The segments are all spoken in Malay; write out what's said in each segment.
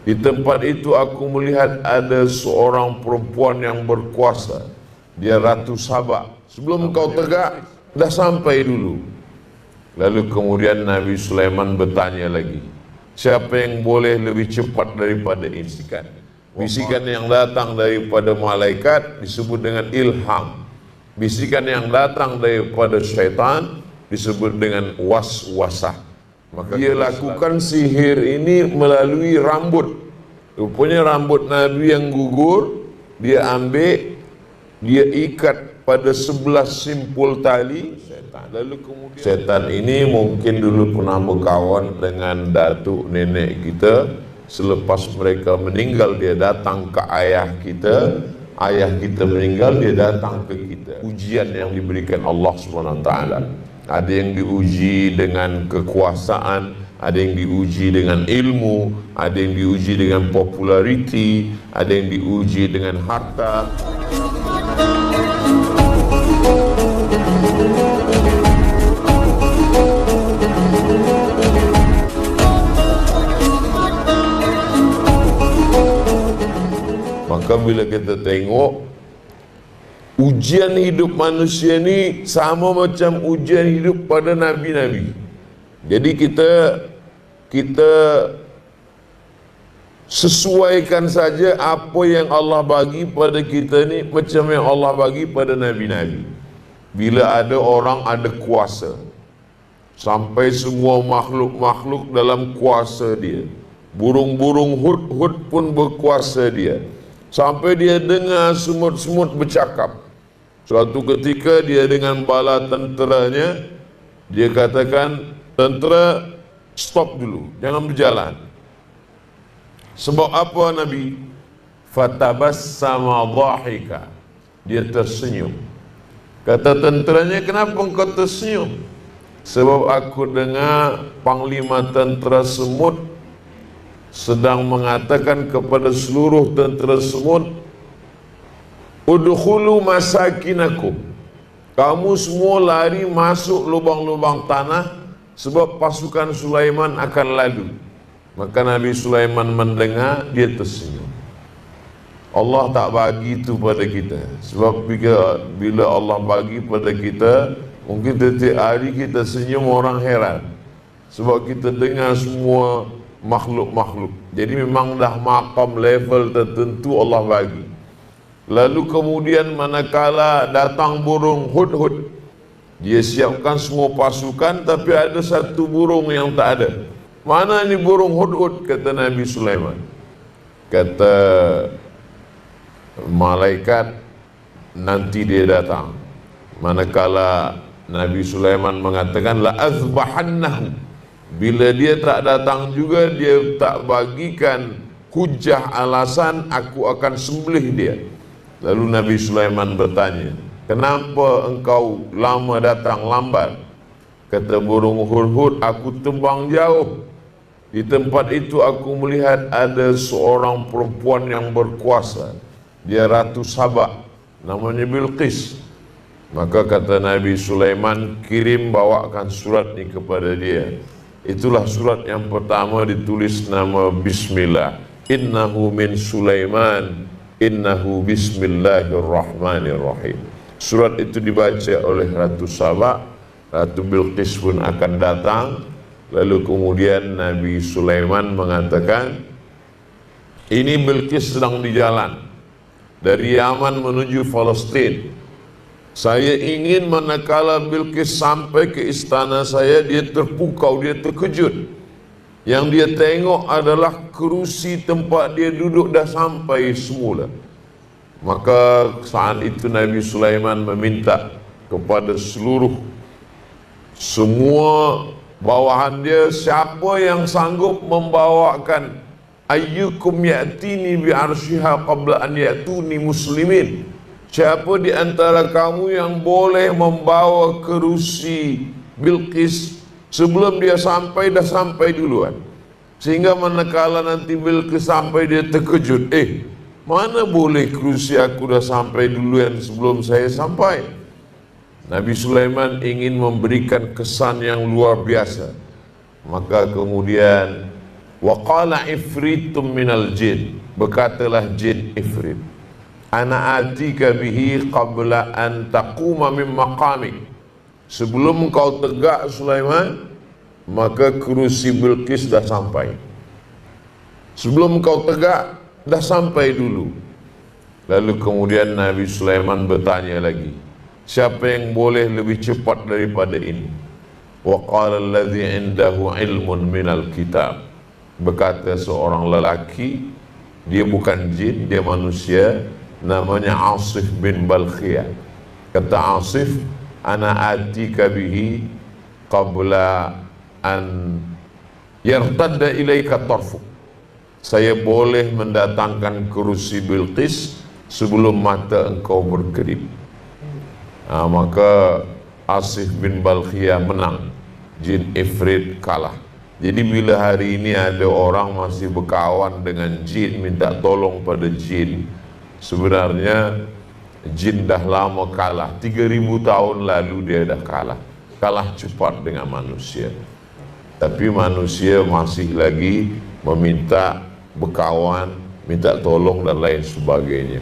Di tempat itu aku melihat ada seorang perempuan yang berkuasa. Dia Ratu Sabah. Sebelum kau tegak, dah sampai dulu. Lalu kemudian Nabi Sulaiman bertanya lagi, siapa yang boleh lebih cepat daripada ini? Bisikan yang datang daripada malaikat disebut dengan ilham. Bisikan yang datang daripada syaitan disebut dengan waswasah. Maka dia lakukan sihir ini melalui rambut. Rupanya rambut Nabi yang gugur, dia ambil, dia ikat pada 11 simpul tali. Lalu kemudian setan ini mungkin dulu pernah berkawan dengan datuk nenek kita. Selepas mereka meninggal, dia datang ke ayah kita. Ayah kita meninggal, dia datang ke kita. Ujian yang diberikan Allah SWT. Ada yang diuji dengan kekuasaan, ada yang diuji dengan ilmu, ada yang diuji dengan populariti, ada yang diuji dengan harta. Maka bila kita tengok ujian hidup manusia ni sama macam ujian hidup pada nabi-nabi. Jadi kita sesuaikan saja apa yang Allah bagi pada kita ni macam yang Allah bagi pada nabi-nabi. Bila ada orang ada kuasa, sampai semua makhluk-makhluk dalam kuasa dia. Burung-burung hud-hud pun berkuasa dia. Sampai dia dengar semut-semut bercakap. Suatu ketika dia dengan bala tenteranya, dia katakan, tentera stop dulu, jangan berjalan. Sebab apa Nabi? Fatabassama dhahika. Dia tersenyum. Kata tenteranya, kenapa engkau tersenyum? Sebab aku dengar panglima tentera semut sedang mengatakan kepada seluruh tentera semut, udkhulu masakinakum, kamu semua lari masuk lubang-lubang tanah sebab pasukan Sulaiman akan lalu. Maka Nabi Sulaiman mendengar, dia tersenyum. Allah tak bagi itu pada kita. Sebab bila Allah bagi pada kita, mungkin setiap hari kita senyum, orang heran. Sebab kita dengar semua makhluk-makhluk. Jadi memang dah maqam level tertentu Allah bagi. Lalu kemudian manakala datang burung hud-hud, dia siapkan semua pasukan, tapi ada satu burung yang tak ada. Mana ni burung hud-hud? Kata Nabi Sulaiman. Kata malaikat, nanti dia datang. Manakala Nabi Sulaiman mengatakan la azbahannahu, bila dia tak datang juga, dia tak bagikan hujah alasan, aku akan sembelih dia. Lalu Nabi Sulaiman bertanya, kenapa engkau lama datang, lambat? Kata burung hud-hud, aku terbang jauh. Di tempat itu aku melihat ada seorang perempuan yang berkuasa. Dia Ratu Sabah, namanya Bilqis. Maka kata Nabi Sulaiman, kirim bawakan surat ni kepada dia. Itulah surat yang pertama ditulis nama Bismillah. Innahu min Sulaiman, innahu bismillahirrahmanirrahim. Surat itu dibaca oleh Ratu Sabah. Ratu Bilqis pun akan datang. Lalu kemudian Nabi Sulaiman mengatakan, ini Bilqis sedang di jalan dari Yaman menuju Palestin. Saya ingin manakala Bilqis sampai ke istana saya, dia terpukau, dia terkejut. Yang dia tengok adalah kerusi tempat dia duduk dah sampai semula. Maka saat itu Nabi Sulaiman meminta kepada semua bawahan dia, siapa yang sanggup membawakan ayyukum ya'tini bi arsyiha qabla an ya'tuni muslimin. Siapa di antara kamu yang boleh membawa kerusi Bilqis sebelum dia sampai, dah sampai duluan. Sehingga manakala nanti Bilqis sampai, dia terkejut, mana boleh kerusi aku dah sampai duluan sebelum saya sampai. Nabi Sulaiman ingin memberikan kesan yang luar biasa. Maka kemudian Wa qala ifritum minal jin, berkatalah jin ifrit, ana atika bihi qabla an taquma min maqamik, sebelum kau tegak Sulaiman, maka kerusi Bilqis dah sampai. Sebelum kau tegak, dah sampai dulu. Lalu kemudian Nabi Sulaiman bertanya lagi, siapa yang boleh lebih cepat daripada ini? Wa qala alladhi indahu ilmun minal kitab, berkata seorang lelaki, dia bukan jin, dia manusia, namanya Asif bin Balkhiyah. Kata Asif, ana atika bihi qabla an yartadda ilaika tarfuk, saya boleh mendatangkan kerusi Bilqis sebelum mata engkau berkedip. Maka Asif bin Balkhiyah menang, jin ifrit kalah. Jadi bila hari ini ada orang masih berkawan dengan jin, minta tolong pada jin, sebenarnya jin dah lama kalah. 3000 tahun lalu dia dah kalah. Kalah cepat dengan manusia. Tapi manusia masih lagi meminta berkawan, minta tolong dan lain sebagainya.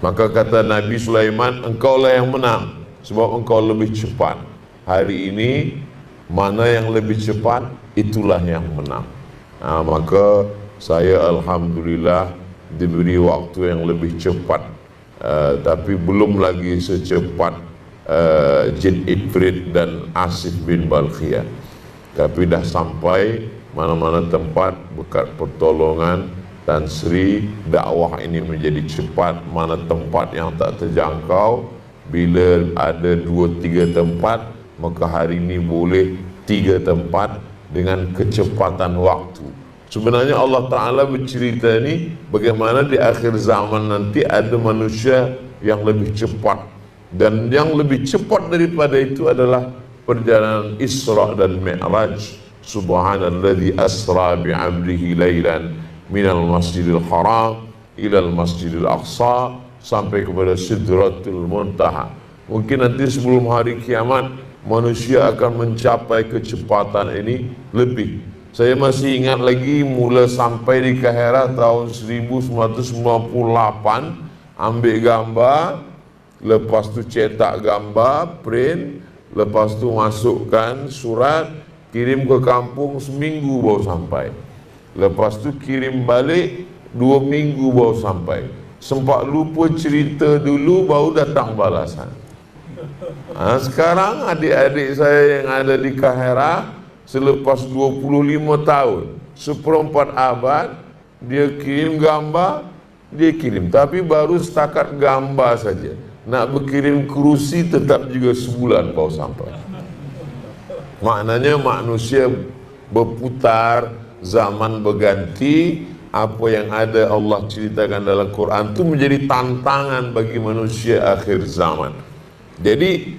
Maka kata Nabi Sulaiman, engkaulah yang menang sebab engkau lebih cepat. Hari ini mana yang lebih cepat, itulah yang menang. Maka saya alhamdulillah diberi waktu yang lebih cepat, tapi belum lagi secepat jin ifrit dan Asif bin Balkhiyah. Tapi dah sampai mana-mana tempat berkat pertolongan Tan Sri, dakwah ini menjadi cepat. Mana tempat yang tak terjangkau, bila ada 2-3 tempat, maka hari ini boleh 3 tempat dengan kecepatan waktu. Sebenarnya Allah Ta'ala bercerita ni bagaimana di akhir zaman nanti ada manusia yang lebih cepat. Dan yang lebih cepat daripada itu adalah perjalanan Isra dan Mi'raj. Subhanalladzi asra bi'abdihi laylan minal masjidil haram ilal masjidil aqsa, sampai kepada Sidratul Muntaha. Mungkin nanti sebelum hari kiamat manusia akan mencapai kecepatan ini lebih. Saya masih ingat lagi mula sampai di Kahira tahun 1998, ambil gambar, lepas tu cetak gambar, print, lepas tu masukkan surat, kirim ke kampung, seminggu baru sampai. Lepas tu kirim balik, 2 minggu baru sampai. Sempat lupa cerita dulu, baru datang balasan. Sekarang adik-adik saya yang ada di Kahira, selepas 25 tahun, 1/4 abad, dia kirim gambar, dia kirim. Tapi baru setakat gambar saja. Nak berkirim kerusi tetap juga sebulan baru sampai. Maknanya manusia berputar, zaman berganti. Apa yang ada Allah ceritakan dalam Quran itu menjadi tantangan bagi manusia akhir zaman. Jadi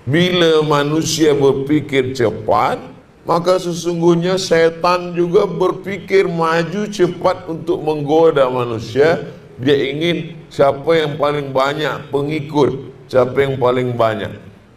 bila manusia berpikir cepat, maka sesungguhnya syaitan juga berpikir maju cepat untuk menggoda manusia. Dia ingin siapa yang paling banyak pengikut, siapa yang paling banyak.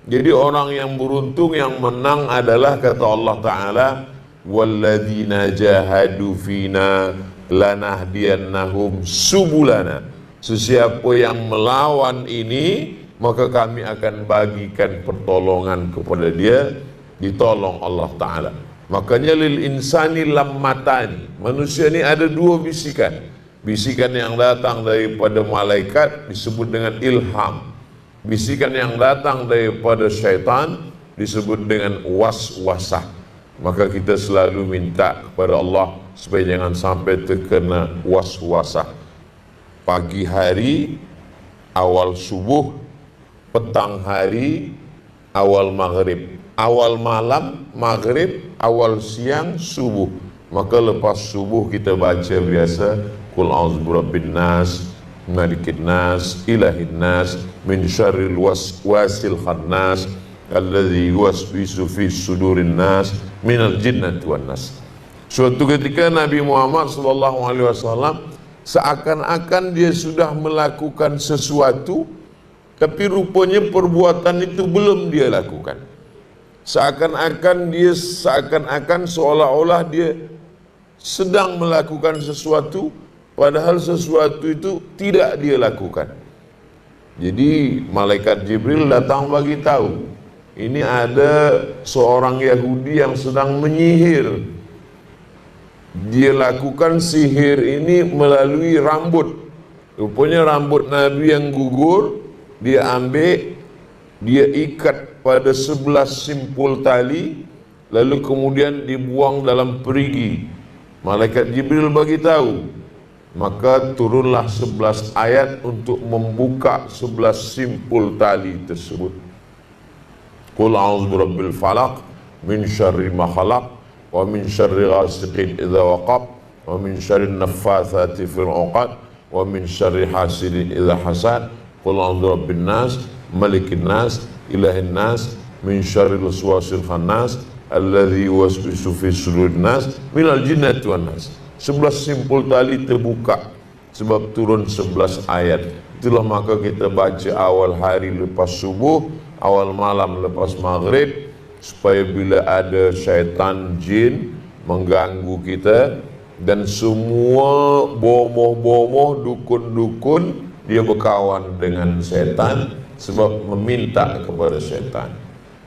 Jadi orang yang beruntung, yang menang adalah kata Allah Ta'ala, walladzina jahadu fina lanahdiyannahum subulana. Sesiapa yang melawan ini, maka kami akan bagikan pertolongan kepada dia, ditolong Allah Ta'ala. Makanya lil insani lammatani, manusia ni ada 2 bisikan. Bisikan yang datang daripada malaikat disebut dengan ilham. Bisikan yang datang daripada syaitan disebut dengan waswasah. Maka kita selalu minta kepada Allah supaya jangan sampai terkena waswasah. Pagi hari, awal subuh, petang hari, awal maghrib, awal malam, maghrib, awal siang, subuh. Maka lepas subuh kita baca biasa Qul a'udzu birabbin nas, malikin nas, ilahin nas, min syarril waswasil khannas, alladzi yuwaswisu fi sudurin nas, minal jinnati wan nas. Suatu ketika Nabi Muhammad SAW seakan-akan dia sudah melakukan sesuatu, tapi rupanya perbuatan itu belum dia lakukan. Seakan-akan seolah-olah dia sedang melakukan sesuatu, padahal sesuatu itu tidak dia lakukan. Jadi malaikat Jibril datang bagi tahu, ini ada seorang Yahudi yang sedang menyihir. Dia lakukan sihir ini melalui rambut. Rupanya rambut Nabi yang gugur, dia ambil, dia ikat pada 11 simpul tali, lalu kemudian dibuang dalam perigi. Malaikat Jibril bagi tahu. Maka turunlah 11 ayat untuk membuka 11 simpul tali tersebut. Qul a'udzu birabbil falaq min syarri ma khalaq wa min syarri ghasiqin idza waqab wa min syarri naffatsati fil 'uqad wa min syarri hasidin idza hasad. Qul a'udzu birabbin nas malikin nas ilahin nas min syarril waswasil khannas alladzi yuwaswisu fi sudurin nas minal jinnati wan nas. 11 simpul tali terbuka sebab turun 11 ayat. Itulah maka kita baca awal hari lepas subuh, awal malam lepas maghrib, supaya bila ada syaitan jin mengganggu kita, dan semua bomoh-bomoh, dukun-dukun, dia berkawan dengan syaitan sebab meminta kepada syaitan.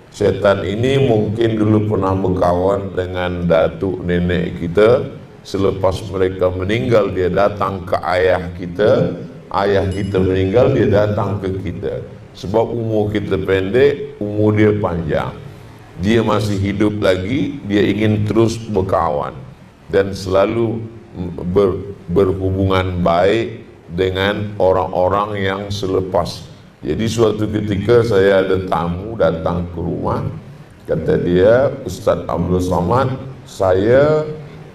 Syaitan ini mungkin dulu pernah berkawan dengan datuk nenek kita. Selepas mereka meninggal, dia datang ke ayah kita. Ayah kita meninggal, dia datang ke kita. Sebab umur kita pendek, umur dia panjang. Dia masih hidup lagi, dia ingin terus berkawan dan selalu berhubungan baik dengan orang-orang yang selepas. Jadi suatu ketika saya ada tamu datang ke rumah. Kata dia, Ustaz Abdul Samad, saya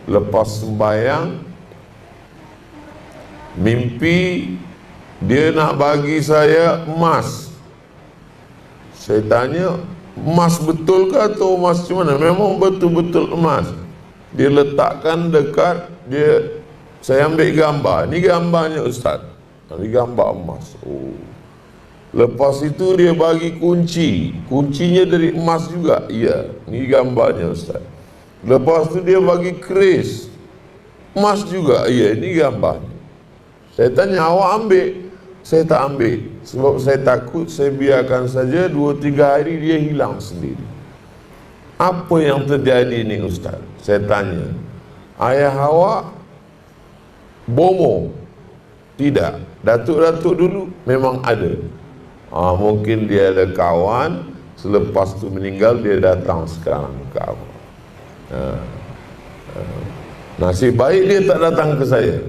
lepas sembahyang mimpi dia nak bagi saya emas. Saya tanya, emas betul ke atau emas macam mana? Memang betul-betul emas. Dia letakkan dekat dia. Saya ambil gambar. Ini gambarnya Ustaz. Ini gambar emas. Oh. Lepas itu dia bagi kunci. Kuncinya dari emas juga. Iya, ini gambarnya Ustaz. Lepas tu dia bagi keris emas juga. Ya, ini gambarnya. Saya tanya, awak ambil? Saya tak ambil sebab saya takut, saya biarkan saja 2-3 hari dia hilang sendiri. Apa yang terjadi ni Ustaz? Saya tanya, ayah awak bomo? Tidak. Datuk-datuk dulu memang ada. Mungkin dia ada kawan, selepas tu meninggal dia datang sekarang ke awak. Nasib baik dia tak datang ke saya.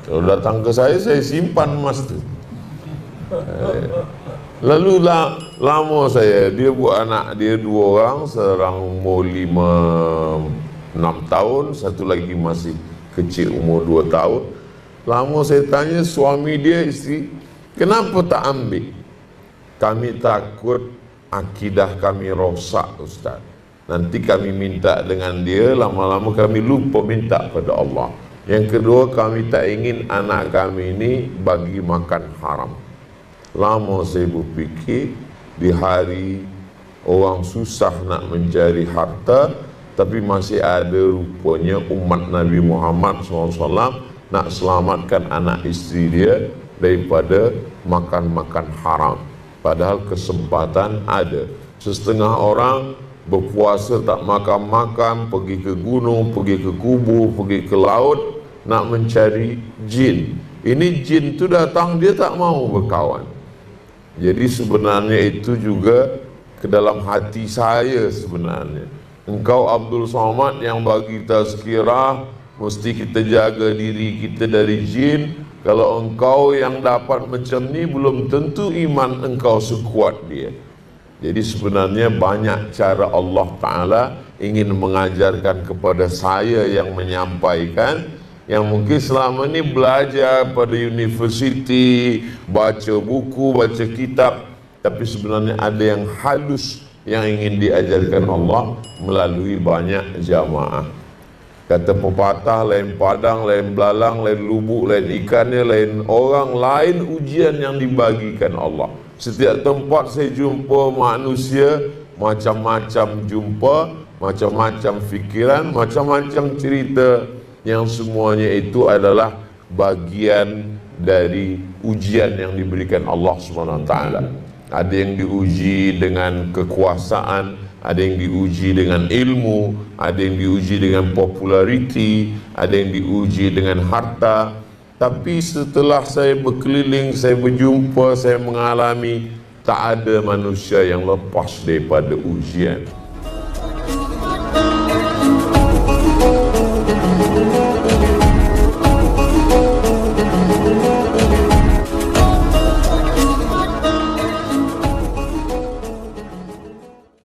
Kalau datang ke saya simpan emas tu. Lalu lama saya, dia buat anak dia 2 orang, seorang umur 5-6 tahun, satu lagi masih kecil umur 2 tahun. Lama saya tanya suami dia, isteri, kenapa tak ambil? Kami takut akidah kami rosak Ustaz. Nanti kami minta dengan dia, lama-lama kami lupa minta pada Allah. Yang kedua, kami tak ingin anak kami ini bagi makan haram. Lama saya berfikir, di hari orang susah nak mencari harta, tapi masih ada rupanya umat Nabi Muhammad SAW nak selamatkan anak isteri dia daripada makan-makan haram. Padahal kesempatan ada. Setengah orang berpuasa tak makan-makan, pergi ke gunung, pergi ke kubur, pergi ke laut nak mencari jin. Ini jin tu datang, dia tak mau berkawan. Jadi sebenarnya itu juga ke dalam hati saya sebenarnya. Engkau Abdul Samad yang bagi tazkirah, mesti kita jaga diri kita dari jin. Kalau engkau yang dapat macam ni, belum tentu iman engkau sekuat dia. Jadi sebenarnya banyak cara Allah Ta'ala ingin mengajarkan kepada saya yang menyampaikan, yang mungkin selama ni belajar pada universiti, baca buku, baca kitab, tapi sebenarnya ada yang halus yang ingin diajarkan Allah melalui banyak jamaah. Kata pepatah, lain padang, lain belalang, lain lubuk, lain ikannya, lain orang, lain ujian yang dibagikan Allah. Setiap tempat saya jumpa manusia, macam-macam jumpa, macam-macam fikiran, macam-macam cerita, yang semuanya itu adalah bagian dari ujian yang diberikan Allah Subhanahu wa taala. Ada yang diuji dengan kekuasaan, ada yang diuji dengan ilmu, ada yang diuji dengan populariti, ada yang diuji dengan harta. Tapi setelah saya berkeliling, saya berjumpa, saya mengalami, tak ada manusia yang lepas daripada ujian.